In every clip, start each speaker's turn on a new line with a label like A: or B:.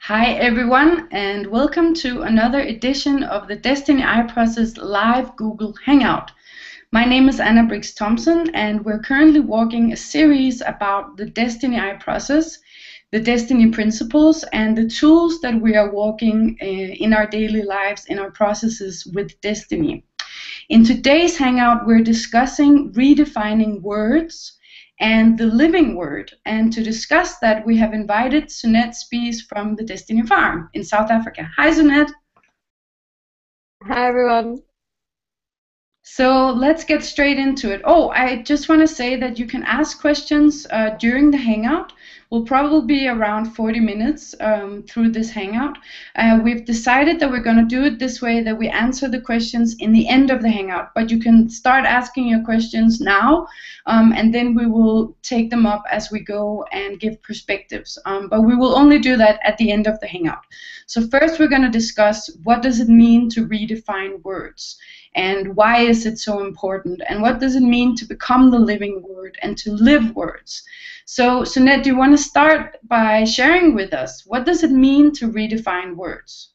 A: Hi everyone, and welcome to another edition of the Desteni I Process live Google Hangout. My name is Anna Briggs Thompson, and we're currently walking a series about the Desteni I process, the Desteni principles, and the tools that we are walking in our daily lives, in our processes with Desteni. In today's Hangout, we're discussing redefining words and the living word. And to discuss that, we have invited Sunette Spies from the Desteni Farm in South Africa. Hi, Sunette.
B: Hi everyone.
A: So let's get straight into it. Oh, I just want to say that you can ask questions during the Hangout. We'll probably be around 40 minutes through this Hangout. We've decided that we're going to do it this way, that we answer the questions in the end of the Hangout. But you can start asking your questions now, and then we will take them up as we go and give perspectives. But we will only do that at the end of the Hangout. So first we're going to discuss what does it mean to redefine words. And why is it so important? And what does it mean to become the living word and to live words? So, Sunette, do you want to start by sharing with us, what does it mean to redefine words?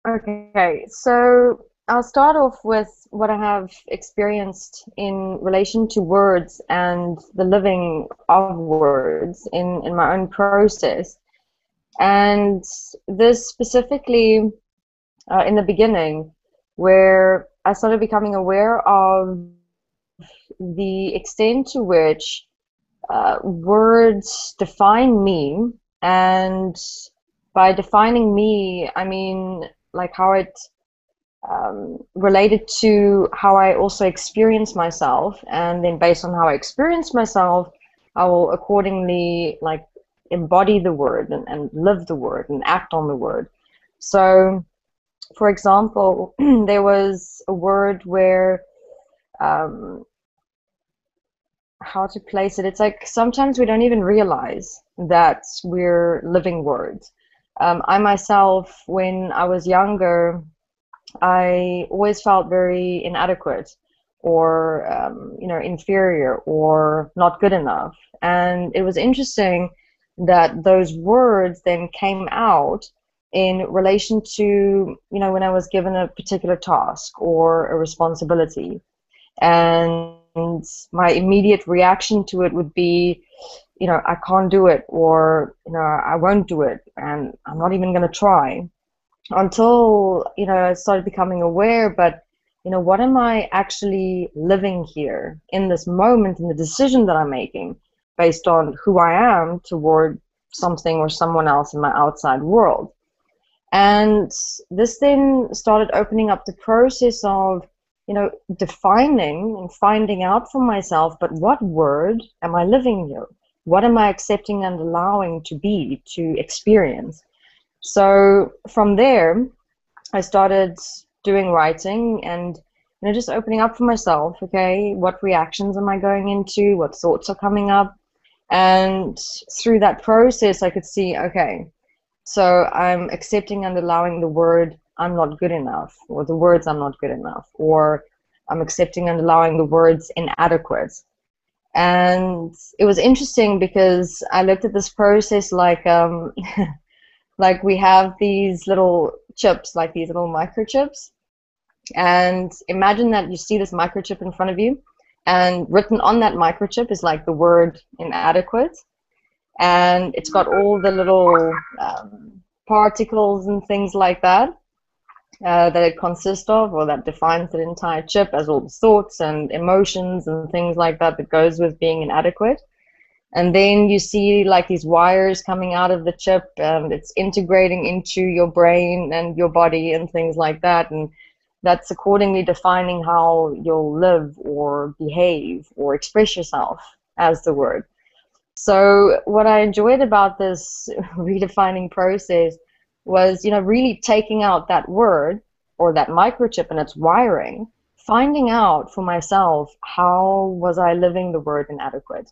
B: Okay, so I'll start off with what I have experienced in relation to words and the living of words in my own process. And this specifically in the beginning, where I started becoming aware of the extent to which words define me, and by defining me, I mean like how it related to how I also experience myself, and then based on how I experience myself, I will accordingly like embody the word and live the word and act on the word. So for example, there was a word where, how to place it, it's like sometimes we don't even realize that we're living words. I myself, when I was younger, I always felt very inadequate or, inferior or not good enough. And it was interesting that those words then came out in relation to, when I was given a particular task or a responsibility. And my immediate reaction to it would be, I can't do it, or, I won't do it, and I'm not even going to try. Until, I started becoming aware, but, what am I actually living here in this moment, in the decision that I'm making based on who I am toward something or someone else in my outside world? And this then started opening up the process of, defining and finding out for myself, but what word am I living here? What am I accepting and allowing to be, to experience? So from there, I started doing writing and, just opening up for myself, okay, what reactions am I going into? What thoughts are coming up? And through that process, I could see, okay, so I'm accepting and allowing the word I'm not good enough, or the words I'm not good enough, or I'm accepting and allowing the words inadequate. And it was interesting because I looked at this process like like we have these little chips, like these little microchips. And imagine that you see this microchip in front of you, and written on that microchip is like the word inadequate. And it's got all the little particles and things like that that it consists of, or that defines the entire chip, as all the thoughts and emotions and things like that that goes with being inadequate. And then you see like these wires coming out of the chip, and it's integrating into your brain and your body and things like that, and that's accordingly defining how you'll live or behave or express yourself as the word. So what I enjoyed about this redefining process was, really taking out that word or that microchip and its wiring, finding out for myself, how was I living the word inadequate?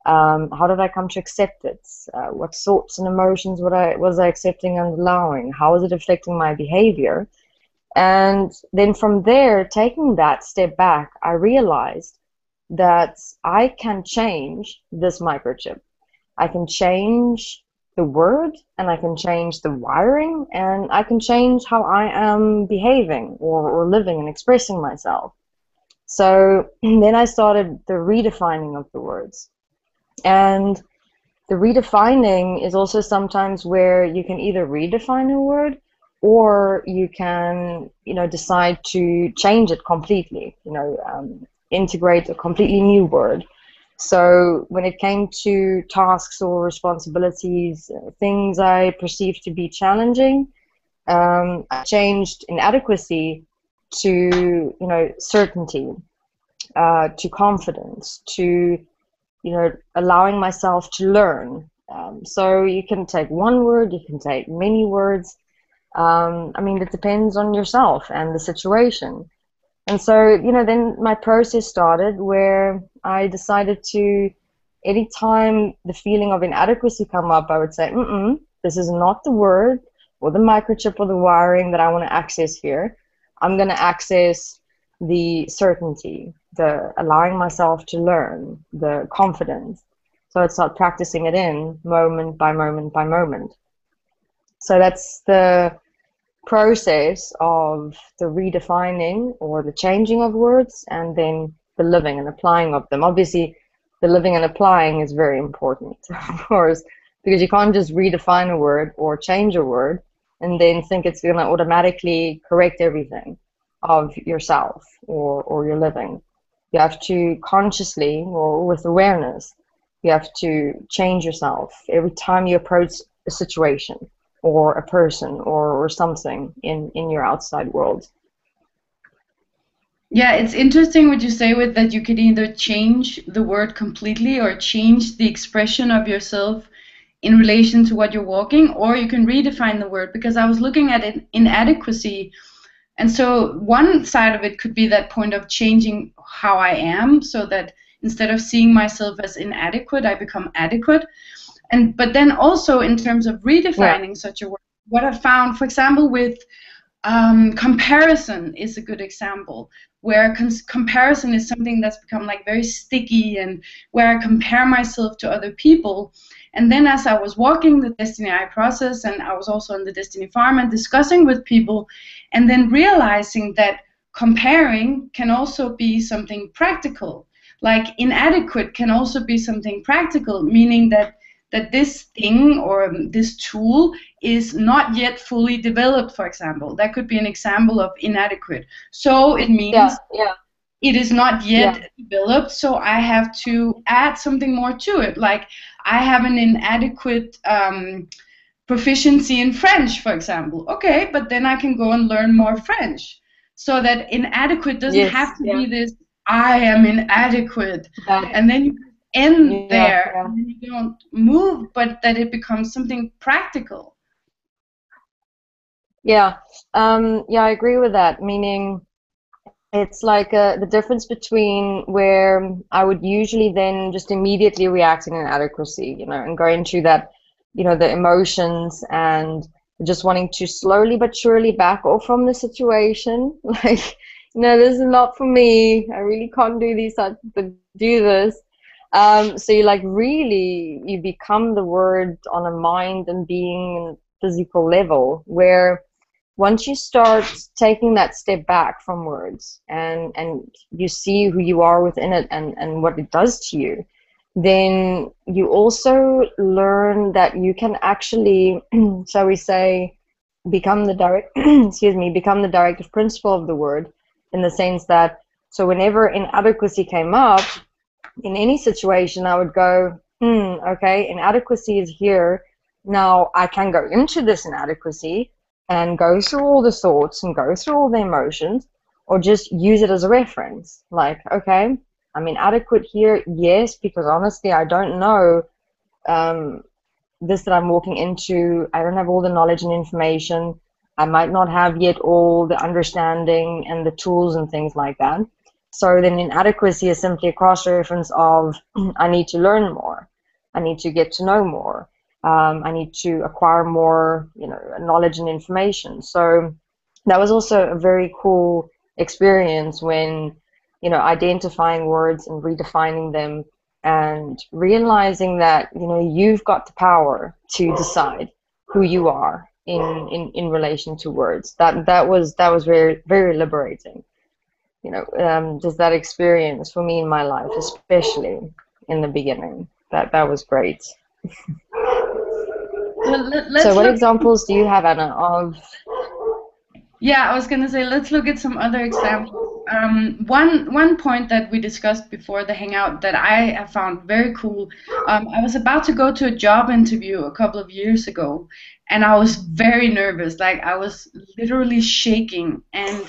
B: How did I come to accept it? What thoughts and emotions was I accepting and allowing? How was it affecting my behavior? And then from there, taking that step back, I realized that I can change this microchip. I can change the word, and I can change the wiring, and I can change how I am behaving or living and expressing myself. So then I started the redefining of the words. And the redefining is also sometimes where you can either redefine a word, or you can, decide to change it completely, integrate a completely new word. So when it came to tasks or responsibilities, things I perceived to be challenging, I changed inadequacy to, certainty, to confidence, to, allowing myself to learn. So you can take one word, you can take many words. I mean, it depends on yourself and the situation. And so, then my process started where I decided to, anytime the feeling of inadequacy come up, I would say, this is not the word or the microchip or the wiring that I want to access here. I'm going to access the certainty, the allowing myself to learn, the confidence. So I'd start practicing it in moment by moment by moment. So that's the process of the redefining or the changing of words, and then the living and applying of them. Obviously, the living and applying is very important, of course, because you can't just redefine a word or change a word and then think it's going to automatically correct everything of yourself or your living. You have to consciously, or with awareness, you have to change yourself every time you approach a situation or a person or something in your outside world.
A: Yeah, it's interesting what you say with that you could either change the word completely or change the expression of yourself in relation to what you're walking, or you can redefine the word, because I was looking at it, inadequacy. And so one side of it could be that point of changing how I am, so that instead of seeing myself as inadequate, I become adequate. But then also in terms of redefining such a word, what I found, for example, with comparison is a good example, where comparison is something that's become like very sticky, and where I compare myself to other people. And then as I was walking the Desteni I process, and I was also in the Desteni farm and discussing with people, and then realizing that comparing can also be something practical. Like inadequate can also be something practical, meaning that this thing or this tool is not yet fully developed, for example. That could be an example of inadequate. So it means it is not yet developed, so I have to add something more to it. Like I have an inadequate proficiency in French, for example. Okay, but then I can go and learn more French. So that inadequate doesn't have to be this, I am inadequate. And then you end there, and you don't move, but that it becomes something practical.
B: Yeah, I agree with that. Meaning, it's like the difference between where I would usually then just immediately react in inadequacy, and go into that, the emotions and just wanting to slowly but surely back off from the situation. Like, this is not for me. I really can't do this. So you you become the word on a mind and being and physical level, where once you start taking that step back from words and you see who you are within it and what it does to you, then you also learn that you can actually, shall we say, become the directive principle of the word, in the sense that, so whenever inadequacy came up in any situation, I would go, okay, inadequacy is here. Now I can go into this inadequacy and go through all the thoughts and go through all the emotions, or just use it as a reference. Like, okay, I'm inadequate here, yes, because honestly, I don't know this that I'm walking into. I don't have all the knowledge and information. I might not have yet all the understanding and the tools and things like that. So then inadequacy is simply a cross-reference of, I need to learn more. I need to get to know more. I need to acquire more, knowledge and information. So that was also a very cool experience when, identifying words and redefining them and realizing that, you know, you've got the power to decide who you are in relation to words. That was very, very liberating. You know, just that experience for me in my life, especially in the beginning, that was great.
A: Well,
B: So
A: let's
B: what
A: look.
B: examples do you have, Anna, of?
A: Yeah, I was gonna say let's look at some other examples. One point that we discussed before the hangout that I have found very cool. I was about to go to a job interview a couple of years ago, and I was very nervous. Like I was literally shaking, and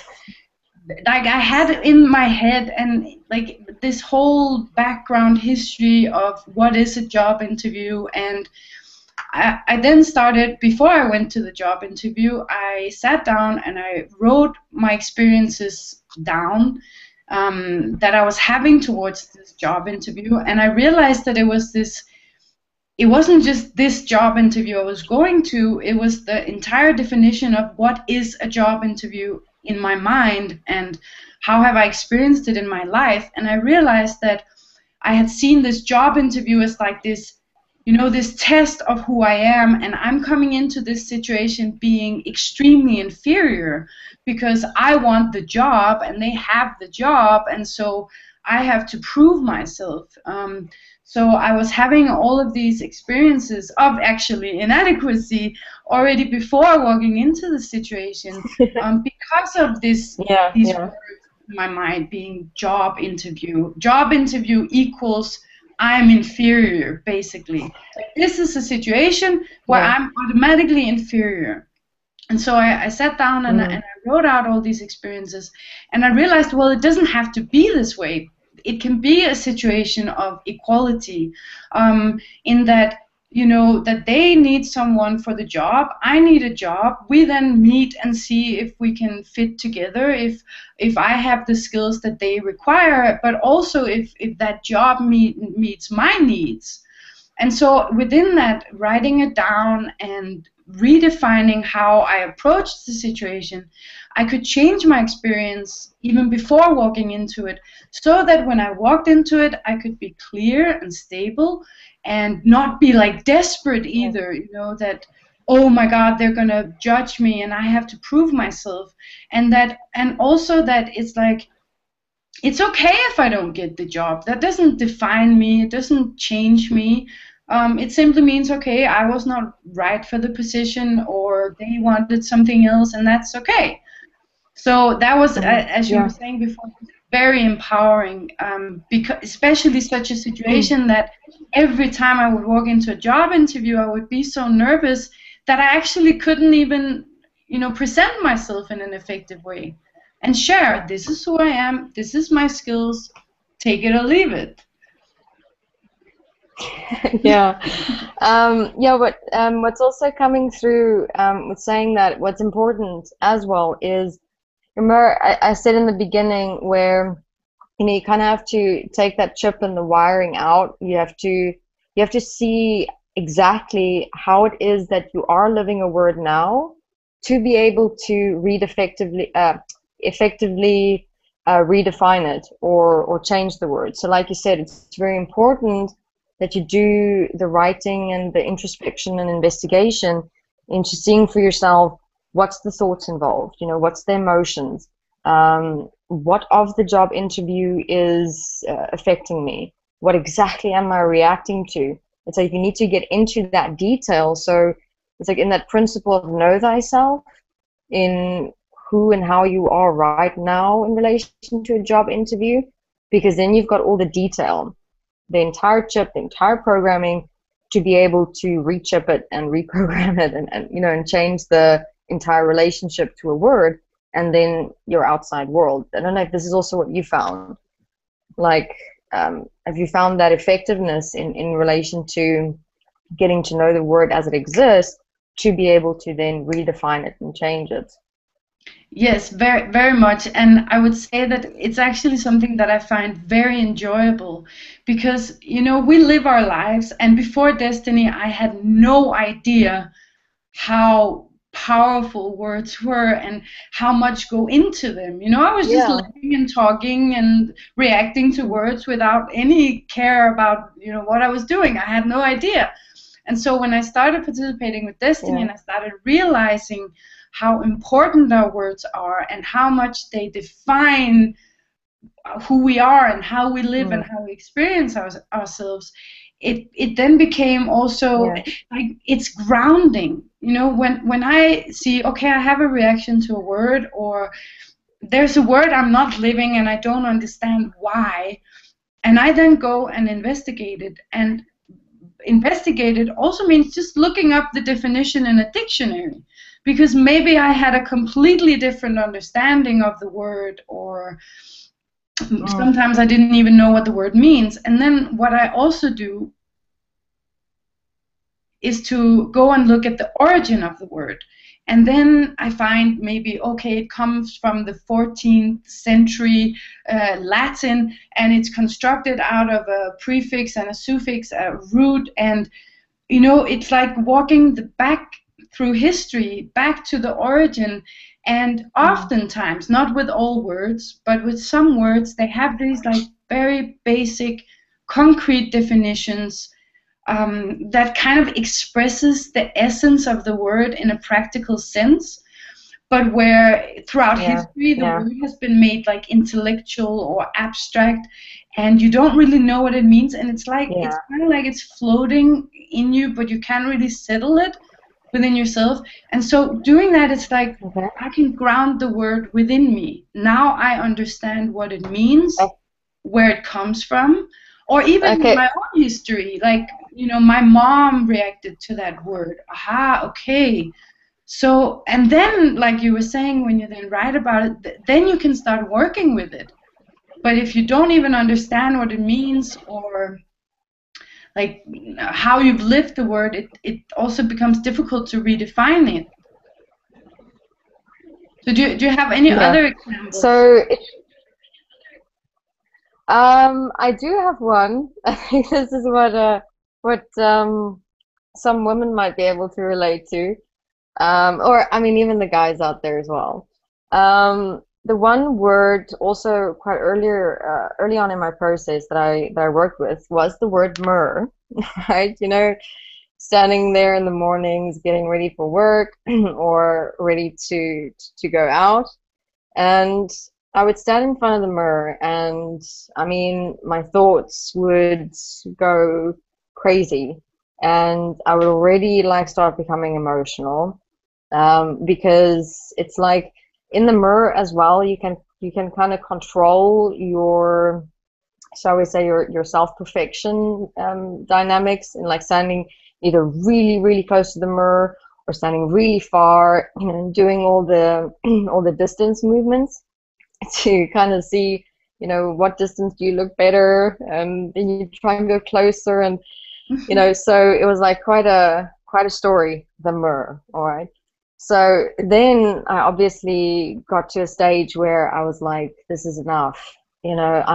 A: like I had it in my head, and like this whole background history of what is a job interview. And I then started, before I went to the job interview, I sat down and I wrote my experiences down, that I was having towards this job interview. And I realized that it wasn't just this job interview I was going to, it was the entire definition of what is a job interview in my mind and how have I experienced it in my life. And I realized that I had seen this job interview as like this, you know, this test of who I am, and I'm coming into this situation being extremely inferior because I want the job and they have the job, and so I have to prove myself. So I was having all of these experiences of actually inadequacy already before walking into the situation, because of
B: Yeah,
A: these
B: yeah,
A: words in my mind being job interview. Job interview equals I'm inferior, basically. Like this is a situation where
B: yeah.
A: I'm automatically inferior. And so I sat down and
B: Mm.
A: I wrote out all these experiences, and I realized, well, it doesn't have to be this way. It can be a situation of equality, in that, you know, that they need someone for the job, I need a job. We then meet and see if we can fit together, if I have the skills that they require, but also if that job meets my needs. And so within that, writing it down and redefining how I approached the situation, I could change my experience even before walking into it, so that when I walked into it, I could be clear and stable and not be like desperate either, you know, that, oh my God, they're gonna judge me and I have to prove myself. And also that it's like, it's okay if I don't get the job. That doesn't define me. It doesn't change me. It simply means, okay, I was not right for the position, or they wanted something else, and that's okay. So that was, as you were
B: Yeah.
A: saying before, very empowering, because especially such a situation that every time I would walk into a job interview, I would be so nervous that I actually couldn't even, you know, present myself in an effective way and share, this is who I am, this is my skills, take it or leave it.
B: Yeah. Yeah, but what's also coming through with saying that, what's important as well is, remember I said in the beginning where, you know, you kind of have to take that chip and the wiring out. You have to see exactly how it is that you are living a word now, to be able to read effectively redefine it, or change the word. So like you said, it's very important that you do the writing and the introspection and investigation into seeing for yourself, what's the thoughts involved, you know, what's the emotions, what of the job interview is affecting me, what exactly am I reacting to. It's like you need to get into that detail. So it's like in that principle of know thyself, in who and how you are right now in relation to a job interview, because then you've got all the detail, the entire chip, the entire programming, to be able to rechip it and reprogram it, and you know, and change the entire relationship to a word, and then your outside world. I don't know if this is also what you found. Like, have you found that effectiveness in relation to getting to know the word as it exists, to be able to then redefine it and change it?
A: Yes, very, very much. And I would say that it's actually something that I find very enjoyable because, you know, we live our lives, and before Destiny, I had no idea how powerful words were and how much go into them. You know, I was just
B: Yeah.
A: living and talking and reacting to words without any care about, you know, what I was doing. I had no idea. And so when I started participating with Destiny
B: Yeah.
A: and I started realizing how important our words are and how much they define who we are and how we live and
B: Mm.
A: how we experience ourselves, it then became also
B: Yeah.
A: like it's grounding. You know, when I see, okay, I have a reaction to a word, or there's a word I'm not living and I don't understand why, and I then go and investigate it. And investigate it also means just looking up the definition in a dictionary, because maybe I had a completely different understanding of the word, or
B: Mm.
A: sometimes I didn't even know what the word means. And then what I also do is to go and look at the origin of the word. And then I find maybe, okay, it comes from the 14th century Latin, and it's constructed out of a prefix and a suffix, a root. And, you know, it's like walking the back through history, back to the origin. And
B: Mm.
A: oftentimes, not with all words, but with some words, they have these like very basic, concrete definitions that kind of expresses the essence of the word in a practical sense, but where throughout
B: Yeah.
A: history the
B: Yeah.
A: word has been made like intellectual or abstract, and you don't really know what it means, and it's
B: Yeah.
A: kind of like it's floating in you, but you can't really settle it within yourself. And so doing that, it's like
B: Okay.
A: I can ground the word within me. Now I understand what it means, where it comes from, or even
B: Okay.
A: my own history. Like, you know, my mom reacted to that word. Aha, okay. So, and then, like you were saying, when you then write about it, then you can start working with it. But if you don't even understand what it means, or like how you've lived the word, it also becomes difficult to redefine it. So, do you have any
B: Yeah.
A: other examples?
B: So I do have one. I think this is what some women might be able to relate to. Or I mean, even the guys out there as well. The one word also quite early on in my process that I worked with was the word myrrh, right? You know, standing there in the mornings, getting ready for work or ready to go out, and I would stand in front of the mirror, and I mean, my thoughts would go crazy, and I would already like start becoming emotional, because it's like in the mirror as well, you can kind of control your, shall we say, your self-perfection dynamics, and like standing either really really close to the mirror or standing really far, you know, doing all the all the distance movements to kind of see, you know, what distance do you look better, and then you try and go closer, and you know, so it was like quite a story, the mirror. All right. So then I obviously got to a stage where I was like, this is enough. You know, I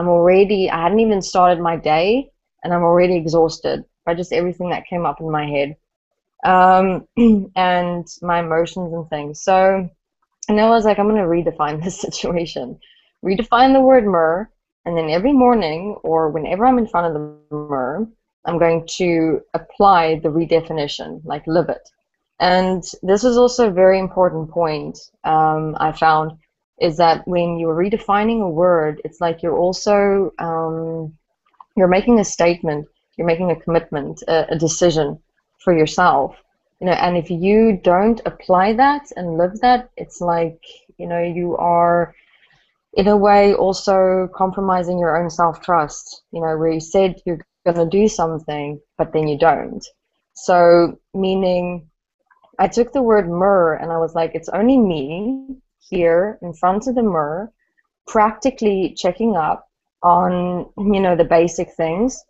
B: hadn't even started my day, and I'm already exhausted by just everything that came up in my head, and my emotions and things. So, and I was like, I'm going to redefine this situation, redefine the word mirror, and then every morning or whenever I'm in front of the mirror, I'm going to apply the redefinition, like live it. And this is also a very important point, I found, is that when you're redefining a word, it's like you're also you're making a statement, you're making a commitment, a decision for yourself. You know, and if you don't apply that and live that, it's like, you know, you are in a way also compromising your own self-trust, you know, where you said you're going to do something, but then you don't. So, meaning, I took the word mirror and I was like, it's only me here in front of the mirror, practically checking up on, you know, the basic things,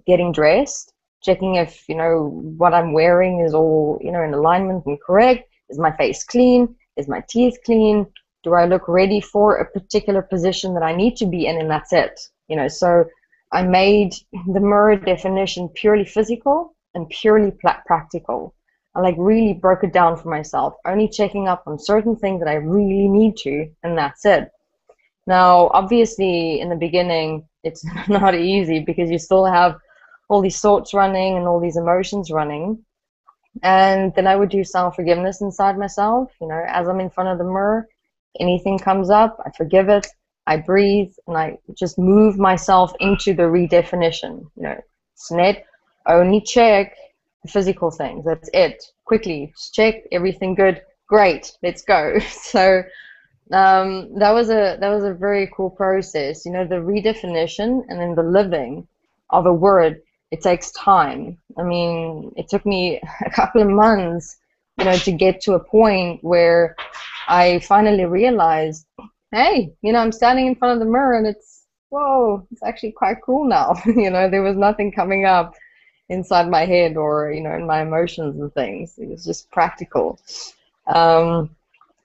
B: getting dressed, checking if, you know, what I'm wearing is all, you know, in alignment and correct. Is my face clean? Is my teeth clean? Do I look ready for a particular position that I need to be in? And that's it. You know, so I made the mirror definition purely physical and purely practical. I like really broke it down for myself, only checking up on certain things that I really need to, and that's it. Now, obviously, in the beginning, it's not easy because you still have all these thoughts running and all these emotions running. And then I would do self-forgiveness inside myself, you know, as I'm in front of the mirror, anything comes up, I forgive it, I breathe, and I just move myself into the redefinition. You know, Sunette, only check the physical things. That's it. Quickly, just check everything good. Great, let's go. So that was a very cool process. You know, the redefinition and then the living of a word. It takes time. I mean, it took me a couple of months, you know, to get to a point where I finally realized, hey, you know, I'm standing in front of the mirror and it's, whoa, it's actually quite cool now. You know, there was nothing coming up inside my head or, you know, in my emotions and things. It was just practical. So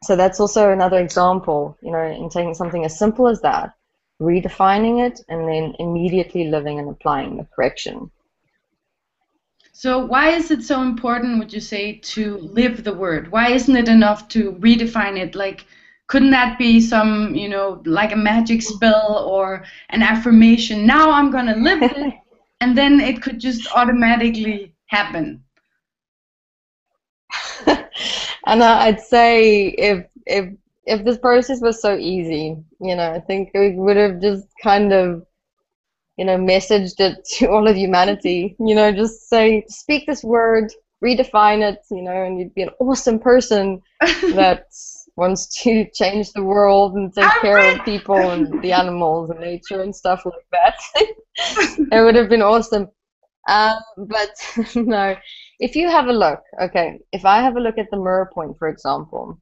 B: that's also another example, you know, in taking something as simple as that, redefining it, and then immediately living and applying the correction.
A: So why is it so important, would you say, to live the word? Why isn't it enough to redefine it? Like, couldn't that be some, you know, like a magic spell or an affirmation? Now I'm going to live this, and then it could just automatically happen.
B: And I'd say if this process was so easy, you know, I think we would have just kind of, you know, messaged it to all of humanity, you know, just say, speak this word, redefine it, you know, and you'd be an awesome person that wants to change the world and take care of people and the animals and nature and stuff like that. It would have been awesome. But no, if you have a look, okay, if I have a look at the mirror point, for example,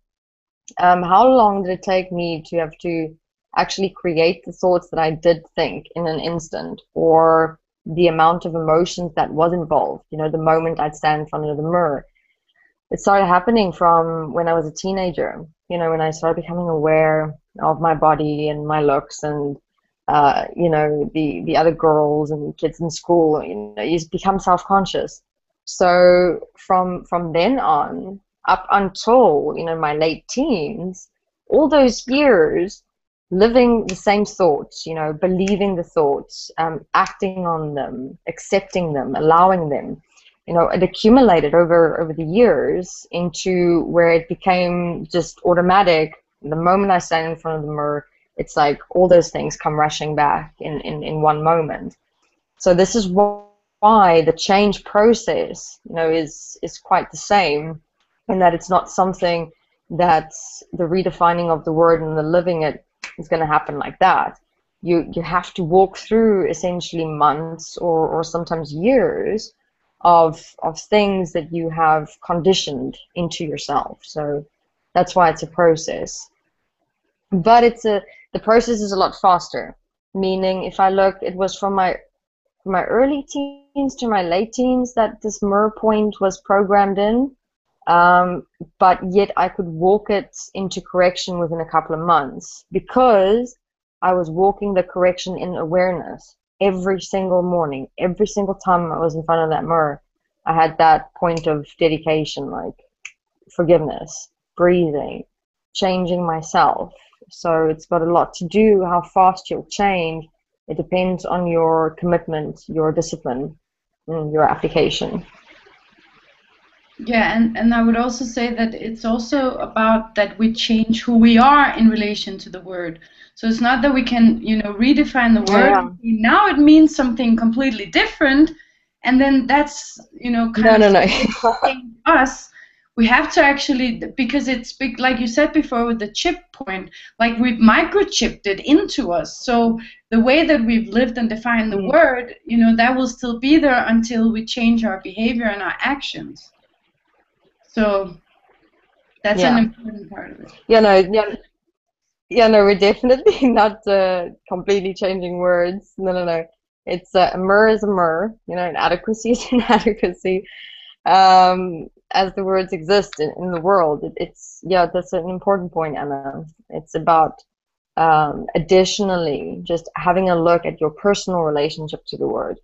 B: how long did it take me to have to actually create the thoughts that I did think in an instant, or the amount of emotions that was involved, you know, the moment I'd stand in front of the mirror? It started happening from when I was a teenager, you know, when I started becoming aware of my body and my looks and you know, the other girls and kids in school, you know, you become self-conscious. So from then on, up until, you know, my late teens, all those years, living the same thoughts, you know, believing the thoughts, acting on them, accepting them, allowing them, you know, it accumulated over the years into where it became just automatic. The moment I stand in front of the mirror, it's like all those things come rushing back in one moment. So this is why the change process, you know, is quite the same, in that it's not something that the redefining of the word and the living it is going to happen like that. You have to walk through essentially months or sometimes years of things that you have conditioned into yourself. So that's why it's a process. But the process is a lot faster. Meaning, if I look, it was from my early teens to my late teens that this mirror point was programmed in. But yet I could walk it into correction within a couple of months because I was walking the correction in awareness every single morning. Every single time I was in front of that mirror, I had that point of dedication, like forgiveness, breathing, changing myself. So it's got a lot to do how fast you'll change. It depends on your commitment, your discipline, and your application.
A: Yeah, and I would also say that it's also about that we change who we are in relation to the word. So it's not that we can, you know, redefine the word.
B: Yeah.
A: Now it means something completely different, and then that's, you know, kind of us. We have to actually, because it's big, like you said before with the chip point, like we've microchipped it into us. So the way that we've lived and defined the word, you know, that will still be there until we change our behavior and our actions. So that's an important part of it.
B: No, we're definitely not completely changing words. No. It's a mirror is a mirror. You know, inadequacy is inadequacy. As the words exist in the world, that's an important point, Anna. It's about additionally just having a look at your personal relationship to the word.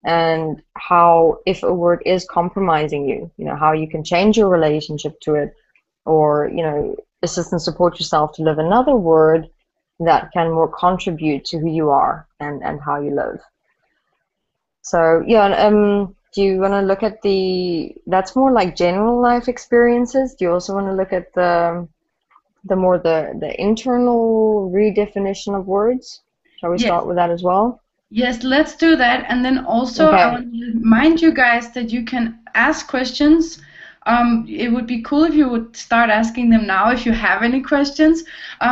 B: and how, if a word is compromising you, how you can change your relationship to it, or, assist and support yourself to live another word that can more contribute to who you are and how you live. So yeah, do you want to look at that's more like general life experiences? Do you also want to look at the internal redefinition of words? Shall we
A: Yes.
B: start with that as well?
A: Yes, let's do that. And then also, I
B: Okay.
A: want to remind you guys that you can ask questions. It would be cool if you would start asking them now if you have any questions.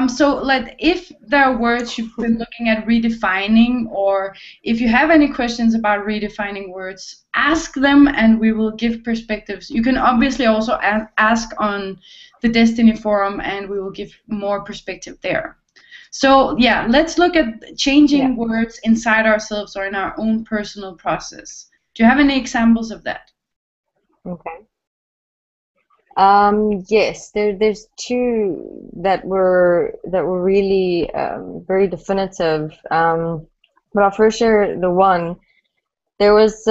A: So, like, if there are words you've been looking at redefining, or if you have any questions about redefining words, ask them and we will give perspectives. You can obviously also ask on the Destiny forum and we will give more perspective there. So yeah, let's look at
B: Yeah.
A: changing words inside ourselves or in our own personal process. Do you have any examples of that?
B: Okay. Yes, there's two that were really very definitive. But I'll first share the one. There was,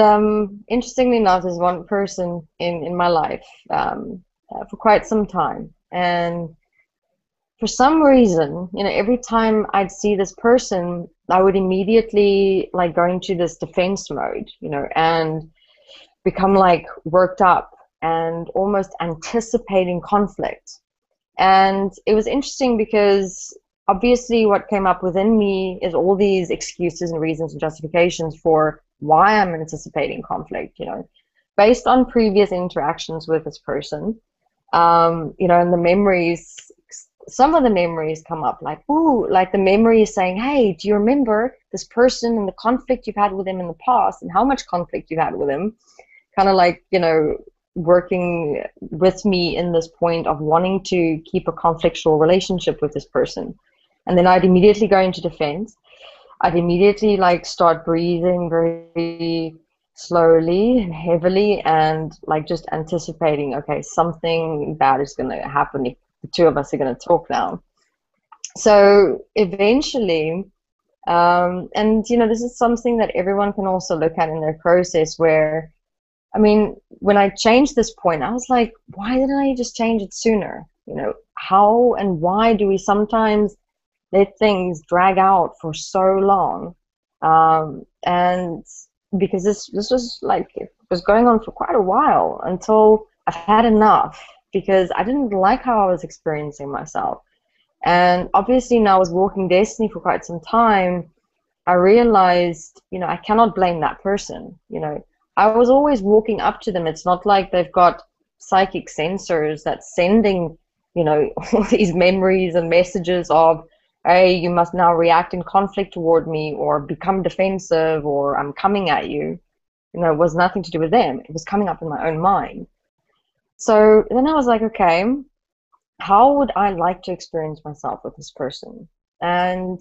B: interestingly enough, there's one person in my life for quite some time, and for some reason, every time I'd see this person, I would immediately like go into this defense mode, and become like worked up and almost anticipating conflict. And it was interesting because obviously what came up within me is all these excuses and reasons and justifications for why I'm anticipating conflict, based on previous interactions with this person. And the memories, some of the memories come up like, ooh, like the memory is saying, hey, do you remember this person and the conflict you've had with him in the past and how much conflict you had with him? Kind of like, working with me in this point of wanting to keep a conflictual relationship with this person. And then I'd immediately go into defense. I'd immediately like start breathing very slowly and heavily and like just anticipating, okay, something bad is going to happen if the two of us are going to talk now. So eventually, and this is something that everyone can also look at in their process where, I mean, when I changed this point, I was like, why didn't I just change it sooner? How and why do we sometimes let things drag out for so long? And because this was like, it was going on for quite a while until I've had enough, because I didn't like how I was experiencing myself. And obviously now I was walking Destiny for quite some time, I realized, I cannot blame that person. I was always walking up to them. It's not like they've got psychic sensors that's sending, all these memories and messages of, hey, you must now react in conflict toward me or become defensive or I'm coming at you. It was nothing to do with them. It was coming up in my own mind. So then I was like, okay, how would I like to experience myself with this person? And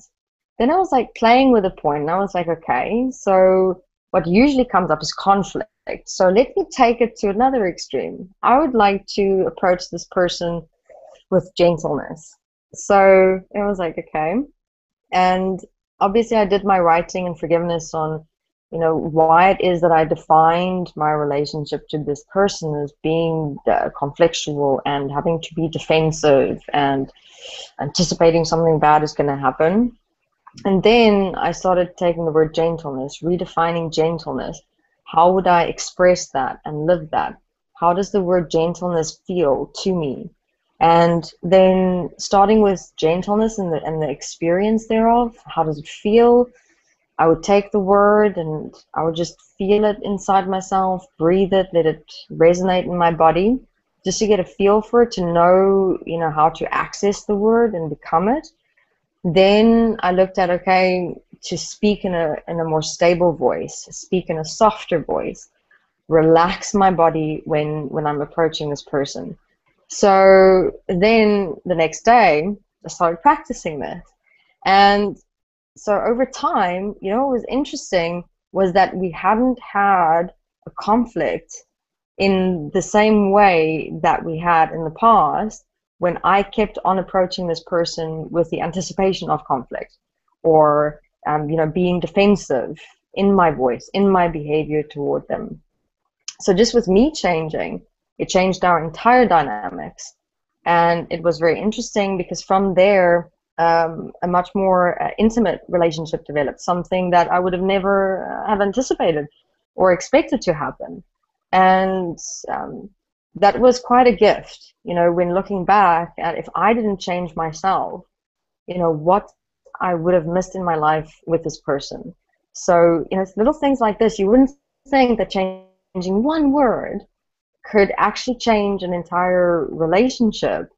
B: then I was like playing with a point, and I was like, okay, so what usually comes up is conflict. So let me take it to another extreme. I would like to approach this person with gentleness. So it was like, okay. And obviously I did my writing and forgiveness on, why it is that I defined my relationship to this person as being conflictual and having to be defensive and anticipating something bad is going to happen. And then I started taking the word gentleness, redefining gentleness. How would I express that and live that? How does the word gentleness feel to me? And then starting with gentleness and the experience thereof, how does it feel? I would take the word and I would just feel it inside myself, breathe it, let it resonate in my body, just to get a feel for it, to know, how to access the word and become it. Then I looked at, okay, to speak in a more stable voice, speak in a softer voice, relax my body when I'm approaching this person. So then the next day, I started practicing this. And so over time, what was interesting was that we hadn't had a conflict in the same way that we had in the past, when I kept on approaching this person with the anticipation of conflict or, being defensive in my voice, in my behavior toward them. So just with me changing, it changed our entire dynamics. And it was very interesting because from there, a much more intimate relationship developed, something that I would have never have anticipated or expected to happen. And that was quite a gift, you know, when looking back at if I didn't change myself, you know, what I would have missed in my life with this person. So, you know, it's little things like this. You wouldn't think that changing one word could actually change an entire relationship,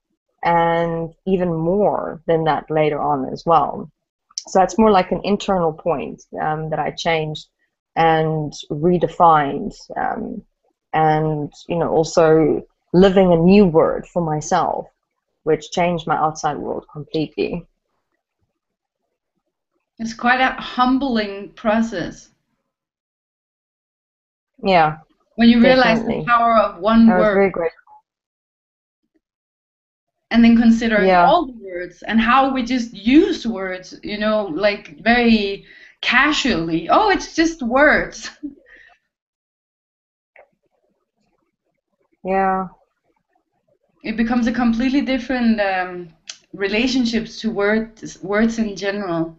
B: and even more than that later on as well. So that's more like an internal point that I changed and redefined, and you know, also living a new word for myself, which changed my outside world completely.
A: It's quite a humbling process.
B: Yeah,
A: when you realize the
B: definitely.
A: power of one
B: I was
A: word,
B: very grateful.
A: and then considering
B: Yeah,
A: all the words and how we just use words, you know, like very casually. Oh, it's just words.
B: yeah.
A: It becomes a completely different relationships to words in general.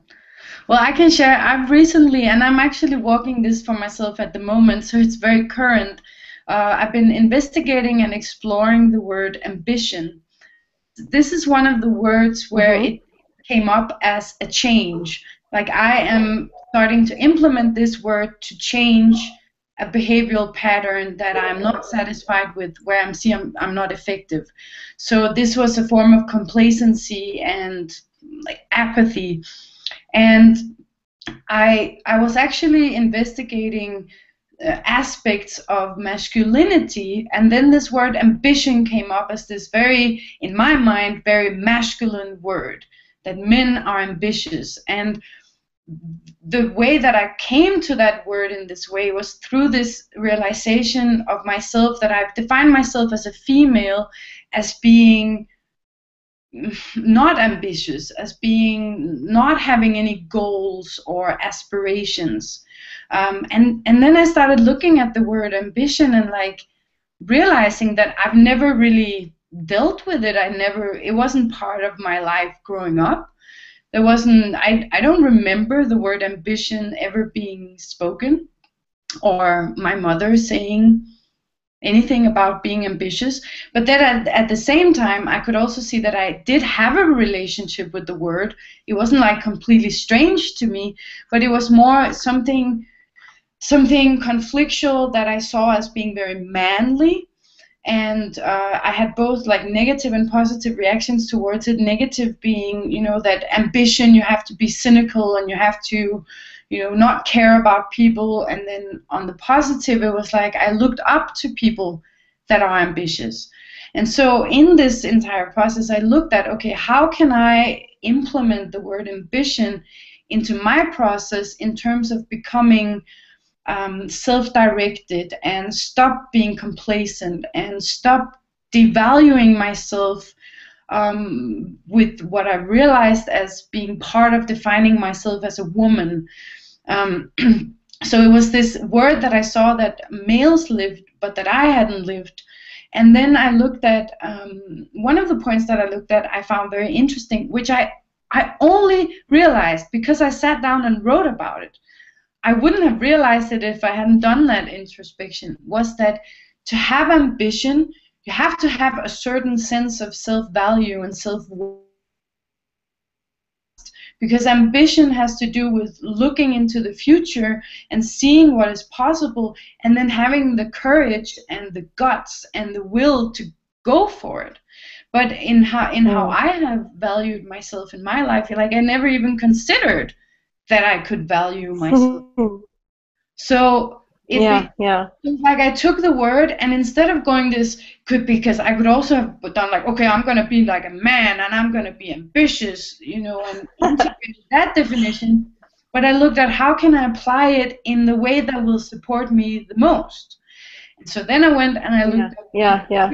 A: Well, I can share. I've recently, and I'm actually walking this for myself at the moment, so it's very current. I've been investigating and exploring the word ambition. This is one of the words where
B: Mm-hmm.
A: it came up as a change. Like I am starting to implement this word to change a behavioral pattern that I'm not satisfied with, where I'm not effective. So this was a form of complacency and like apathy. And I was actually investigating aspects of masculinity, and then this word ambition came up as this very, in my mind, very masculine word, that men are ambitious. And the way that I came to that word in this way was through this realization of myself, that I've defined myself as a female as being not ambitious, as being not having any goals or aspirations. And then I started looking at the word ambition and like realizing that I've never really dealt with it. It wasn't part of my life growing up. I don't remember the word ambition ever being spoken, or my mother saying anything about being ambitious. But then at the same time, I could also see that I did have a relationship with the word. It wasn't like completely strange to me, but it was more something conflictual that I saw as being very manly. And I had both like negative and positive reactions towards it. Negative being, you know, that ambition, you have to be cynical and you have to, you know, not care about people. And then on the positive, it was like I looked up to people that are ambitious. And so in this entire process, I looked at, okay, how can I implement the word ambition into my process in terms of becoming self-directed, and stop being complacent, and stop devaluing myself with what I realized as being part of defining myself as a woman. Um, so it was this word that I saw that males lived, but that I hadn't lived. And then I looked at one of the points that I looked at, I found very interesting, which I only realized because I sat down and wrote about it. I wouldn't have realized it if I hadn't done that introspection, was that to have ambition, you have to have a certain sense of self-value and self-worth, because ambition has to do with looking into the future and seeing what is possible, and then having the courage and the guts and the will to go for it. But in how I have valued myself in my life, like I never even considered that I could value myself. So
B: Yeah, yeah.
A: it's like I took the word, and instead of going this, because I could also have done like, okay, I'm gonna be like a man and I'm gonna be ambitious, you know, and integrate that definition. But I looked at how can I apply it in the way that will support me the most. And so then I went and I
B: Yeah,
A: looked up
B: yeah, yeah.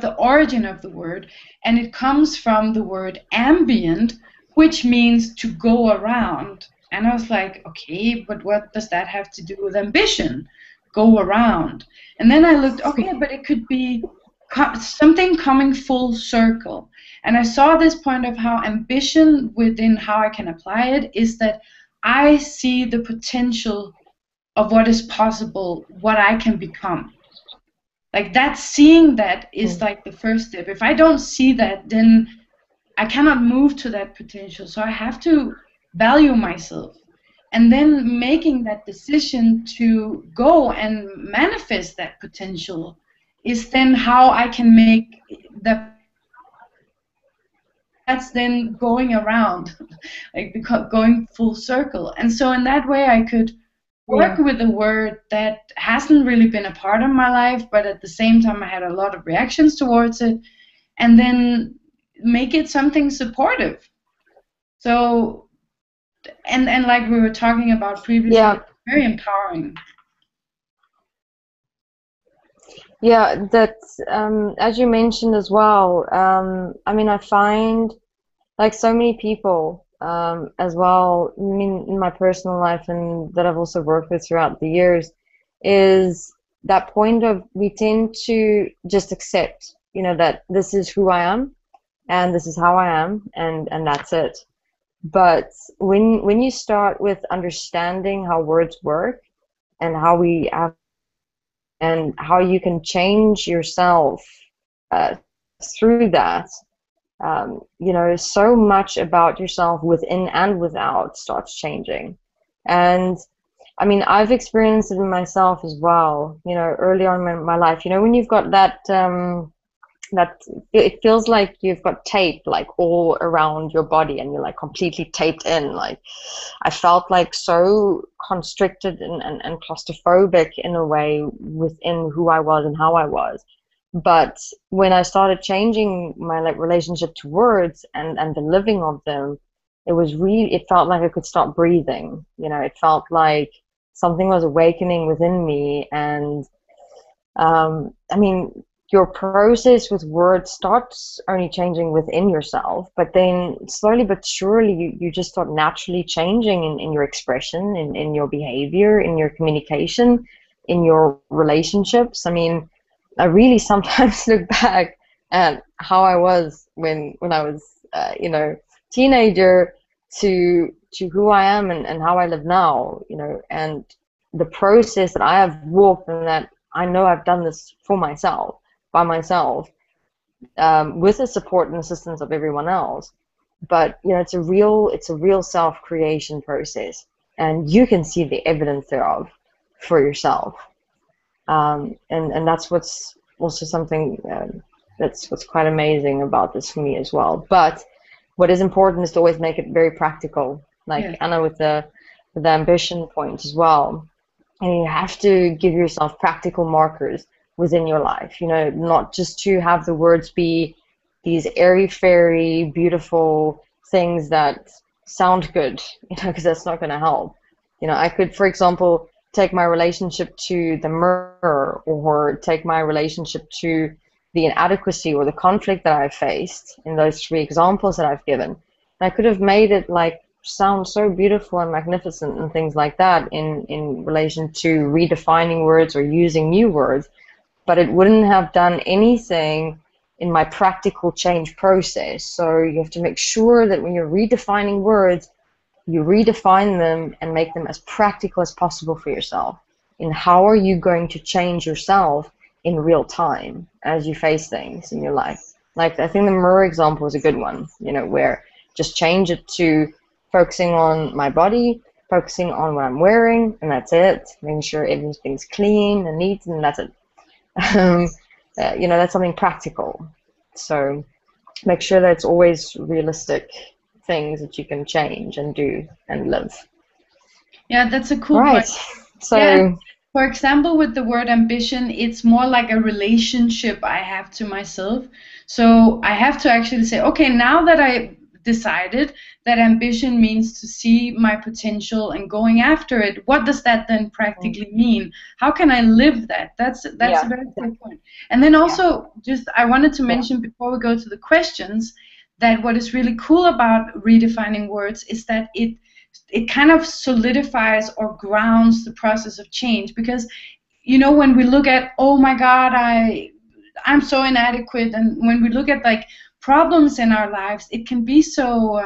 A: the origin of the word, and it comes from the word ambient, which means to go around. And I was like, okay, but what does that have to do with ambition? Go around. And then I looked, okay, but it could be something coming full circle. And I saw this point of how ambition, within how I can apply it, is that I see the potential of what is possible, what I can become. Like that, seeing that is like the first step. If I don't see that, then I cannot move to that potential. So I have to value myself. And then making that decision to go and manifest that potential is then how I can make the, that's then going around, like going full circle. And so in that way I could work with a word that hasn't really been a part of my life, but at the same time I had a lot of reactions towards it, and then make it something supportive. So, and like we were talking about previously, very empowering.
B: Yeah, that's as you mentioned as well. I mean, I find like so many people as well, I mean, in my personal life and that I've also worked with throughout the years, is that point of we tend to just accept, you know, that this is who I am and this is how I am, and that's it. But when you start with understanding how words work and how we have, and how you can change yourself through that, you know, so much about yourself within and without starts changing. And I mean, I've experienced it in myself as well, you know, early on in my life, you know, when you've got that that it feels like you've got tape like all around your body and you're like completely taped in. Like I felt like so constricted and claustrophobic in a way within who I was and how I was. But when I started changing my like relationship to words and the living of them, it was really, it felt like I could start breathing. You know, it felt like something was awakening within me. And I mean, your process with words starts only changing within yourself, but then slowly but surely you just start naturally changing in your expression, in your behavior, in your communication, in your relationships. I mean, I really sometimes look back at how I was when I was, you know, teenager to who I am and how I live now, you know, and the process that I have walked and that I know I've done this for myself, by myself, with the support and assistance of everyone else. But you know, it's a real self-creation process, and you can see the evidence thereof for yourself. And that's what's also something that's what's quite amazing about this for me as well. But what is important is to always make it very practical, like Anna with the ambition point as well. And you have to give yourself practical markers within your life, you know, not just to have the words be these airy-fairy, beautiful things that sound good, you know, because that's not going to help. You know, I could, for example, take my relationship to the mirror, or take my relationship to the inadequacy or the conflict that I've faced in those three examples that I've given. And I could have made it like sound so beautiful and magnificent and things like that in relation to redefining words or using new words, but it wouldn't have done anything in my practical change process. So you have to make sure that when you're redefining words, you redefine them and make them as practical as possible for yourself. And how are you going to change yourself in real time as you face things in your life? Like I think the mirror example is a good one, you know, where just change it to focusing on my body, focusing on what I'm wearing, and that's it. Making sure everything's clean and neat, and that's it. You know, that's something practical. So make sure that it's always realistic things that you can change and do and live.
A: Yeah, that's a cool point.
B: So
A: yeah, for example, with the word ambition, it's more like a relationship I have to myself. So I have to actually say, okay, now that I decided that ambition means to see my potential and going after it, what does that then practically mean? How can I live that? That's a very good point. And then also, just I wanted to mention before we go to the questions, that what is really cool about redefining words is that it it kind of solidifies or grounds the process of change. Because, you know, when we look at, oh my God, I'm so inadequate, and when we look at like problems in our lives, it can be so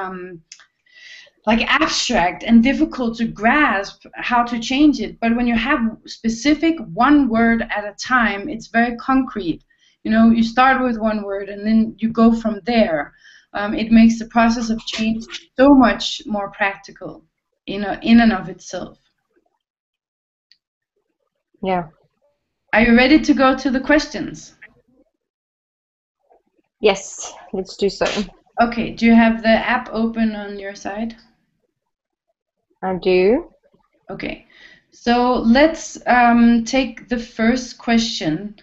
A: like abstract and difficult to grasp how to change it. But when you have specific one word at a time, it's very concrete. You know, you start with one word and then you go from there. It makes the process of change so much more practical in and of itself.
B: Yeah.
A: Are you ready to go to the questions?
B: Yes, let's do so.
A: Okay, do you have the app open on your side?
B: I do.
A: Okay, so let's take the first question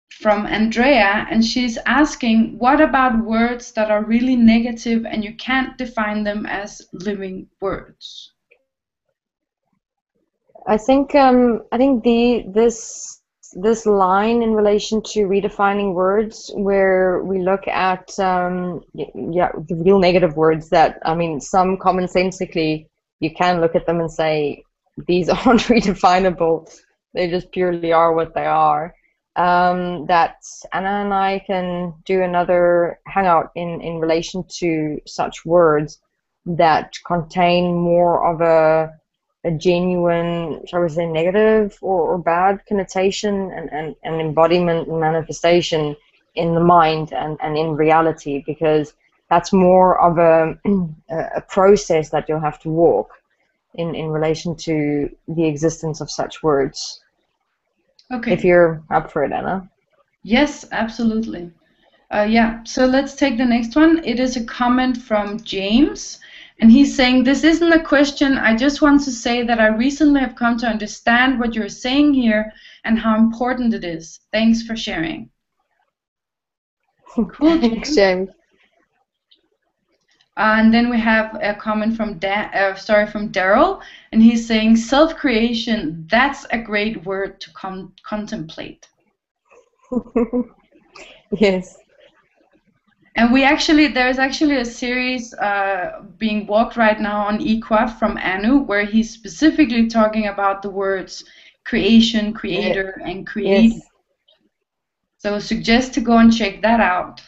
A: from Andrea, and she's asking, what about words that are really negative and you can't define them as living words?
B: I think this line in relation to redefining words, where we look at the real negative words that, I mean, some commonsensically you can look at them and say these aren't redefinable, they just purely are what they are. That Anna and I can do another hangout in relation to such words that contain more of a genuine, shall we say, negative or bad connotation and embodiment and manifestation in the mind and in reality, because that's more of a process that you'll have to walk in relation to the existence of such words.
A: Okay.
B: If you're up for it, Anna.
A: Yes, absolutely. Yeah, so let's take the next one. It is a comment from James, and he's saying, this isn't a question, I just want to say that I recently have come to understand what you're saying here and how important it is. Thanks for sharing. Cool,
B: Thanks, James.
A: And then we have a comment from Daryl, and he's saying, self-creation, that's a great word to contemplate.
B: Yes.
A: And there's actually a series being walked right now on Eqafe from Anu, where he's specifically talking about the words creation, creator, and create.
B: Yes.
A: So suggest to go and check that out.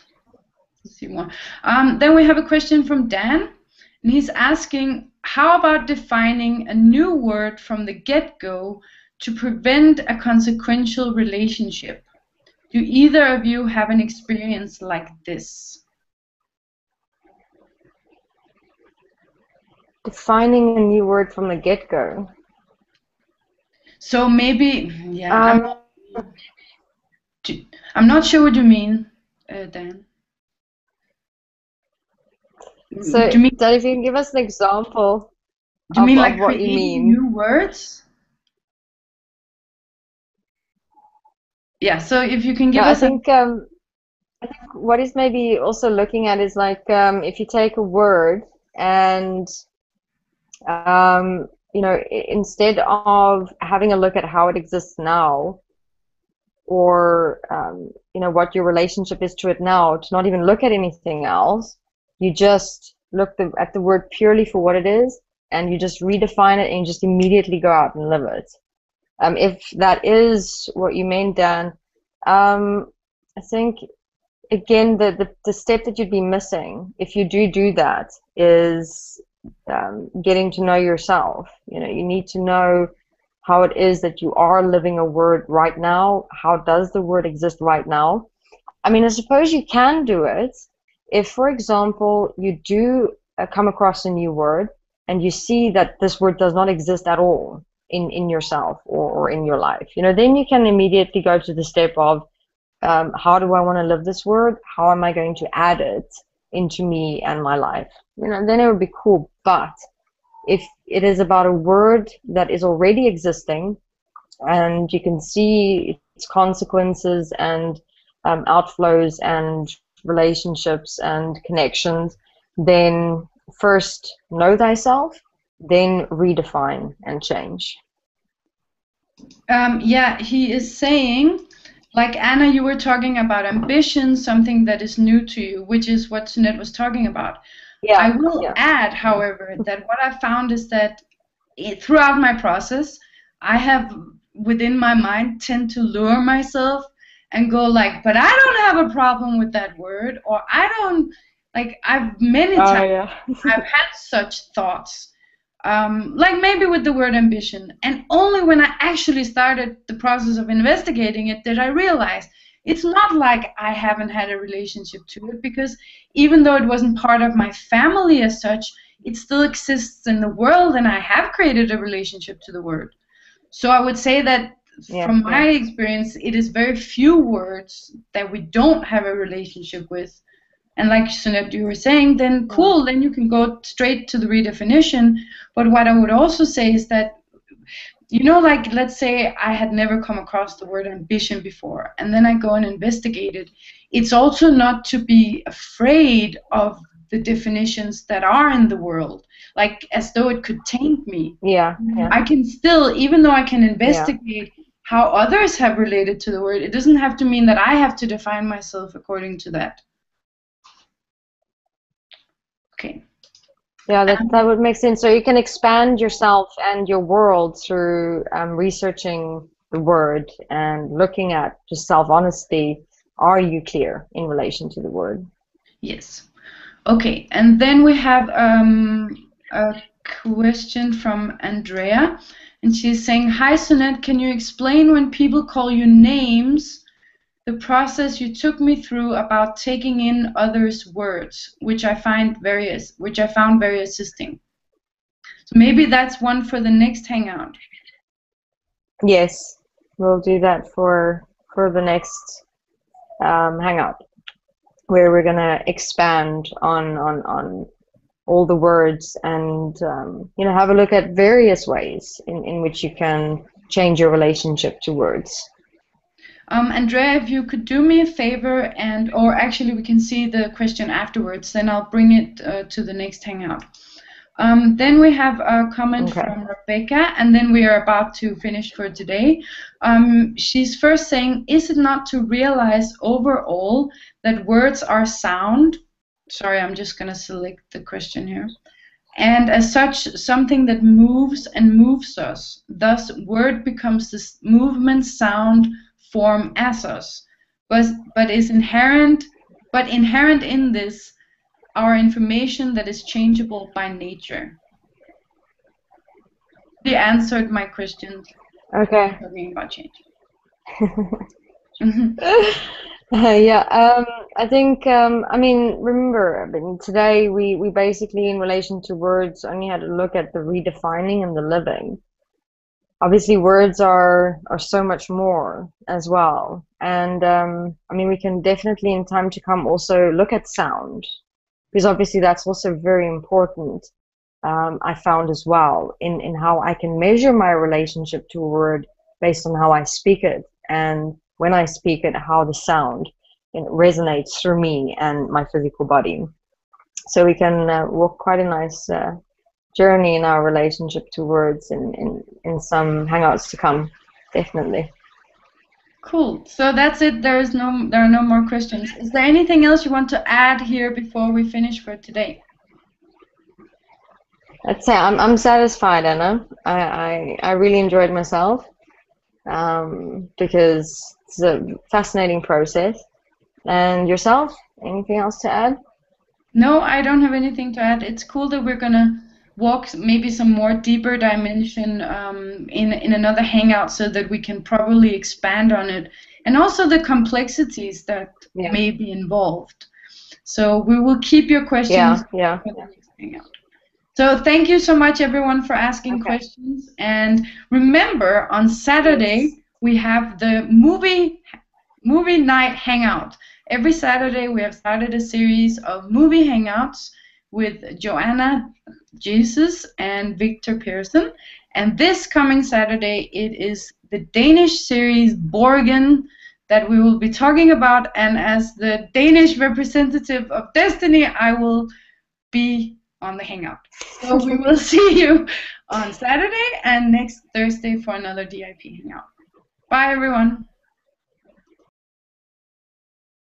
A: Let's see more. Then we have a question from Dan, and he's asking, how about defining a new word from the get-go to prevent a consequential relationship? Do either of you have an experience like this?
B: Defining a new word from the get-go.
A: So maybe, yeah, I'm not sure what you mean, Dan.
B: So, if you can give us an example
A: do you mean like
B: what you mean?
A: New words? Yeah, so if you can give us
B: I think what is maybe also looking at is like, if you take a word and you know, instead of having a look at how it exists now, or you know, what your relationship is to it now, to not even look at anything else, you just look at the word purely for what it is, and you just redefine it and you just immediately go out and live it. If that is what you meant, Dan, I think again the step that you'd be missing if you do that is getting to know yourself. You know, you need to know how it is that you are living a word right now. How does the word exist right now? I mean, I suppose you can do it if, for example, you do come across a new word and you see that this word does not exist at all in yourself or in your life. You know, then you can immediately go to the step of how do I want to live this word? How am I going to add it into me and my life? You know, then it would be cool. But if it is about a word that is already existing and you can see its consequences and outflows and relationships and connections, then first know thyself, then redefine and change.
A: Yeah, he is saying, like Anna, you were talking about ambition, something that is new to you, which is what Sunette was talking about.
B: Yeah,
A: I will
B: yeah.
A: add, however, that what I found is that throughout my process, I have within my mind tend to lure myself and go like, but I don't have a problem with that word, or I don't like. I've many
B: Oh,
A: times
B: yeah.
A: I've had such thoughts, like maybe with the word ambition, and only when I actually started the process of investigating it did I realize it's not like I haven't had a relationship to it, because even though it wasn't part of my family as such, it still exists in the world, and I have created a relationship to the word. So I would say that
B: Yeah,
A: from
B: yeah.
A: my experience, it is very few words that we don't have a relationship with. And like Sunette, you were saying, then
B: Mm.
A: cool, then you can go straight to the redefinition. But what I would also say is that, like let's say I had never come across the word ambition before, and then I go and investigate it. It's also not to be afraid of the definitions that are in the world, like as though it could taint me.
B: Yeah, yeah,
A: I can still, even though I can
B: yeah.
A: investigate how others have related to the word, it doesn't have to mean that I have to define myself according to that. Okay.
B: Yeah, that would make sense. So you can expand yourself and your world through researching the word and looking at just self-honesty. Are you clear in relation to the word?
A: Yes. Okay, and then we have a question from Andrea, and she's saying, "Hi, Sunette, can you explain when people call you names, the process you took me through about taking in others' words, which I found very assisting." So maybe that's one for the next hangout.
B: Yes, we'll do that for the next hangout, where we're gonna expand on all the words and have a look at various ways in which you can change your relationship to words.
A: Andrea, if you could do me a favor, or actually we can see the question afterwards, then I'll bring it to the next hangout. Then we have a comment
B: Okay.
A: from Rebecca, and then we are about to finish for today. She's first saying, "Is it not to realize overall that words are sound?" Sorry, I'm just going to select the question here. "And as such, something that moves and moves us. Thus, word becomes this movement, sound, form as us. But inherent in this our information that is changeable by nature." They answered my questions
B: Okay.
A: talking about change.
B: Yeah, I think, remember, today we basically, in relation to words, only had to look at the redefining and the living. Obviously, words are so much more as well. And, we can definitely, in time to come, also look at sound, because obviously that's also very important. I found as well in how I can measure my relationship to a word based on how I speak it, and when I speak it, how the sound resonates through me and my physical body. So we can walk quite a nice journey in our relationship to words in some hangouts to come, definitely.
A: Cool. So that's it. There are no more questions. Is there anything else you want to add here before we finish for today?
B: I'd say I'm satisfied, Anna. I really enjoyed myself because it's a fascinating process. And yourself? Anything else to add?
A: No, I don't have anything to add. It's cool that we're gonna walk maybe some more deeper dimension in another hangout, so that we can probably expand on it, and also the complexities that
B: Yeah.
A: may be involved. So we will keep your questions
B: Yeah.
A: for the next hangout. So thank you so much, everyone, for asking
B: Okay.
A: questions. And remember, on Saturday,
B: Yes.
A: we have the movie night hangout. Every Saturday, we have started a series of movie hangouts with Joanna Jesus and Victor Pearson. And this coming Saturday, it is the Danish series Borgen that we will be talking about. And as the Danish representative of Desteni, I will be on the hangout. So we will see you on Saturday and next Thursday for another DIP hangout. Bye, everyone.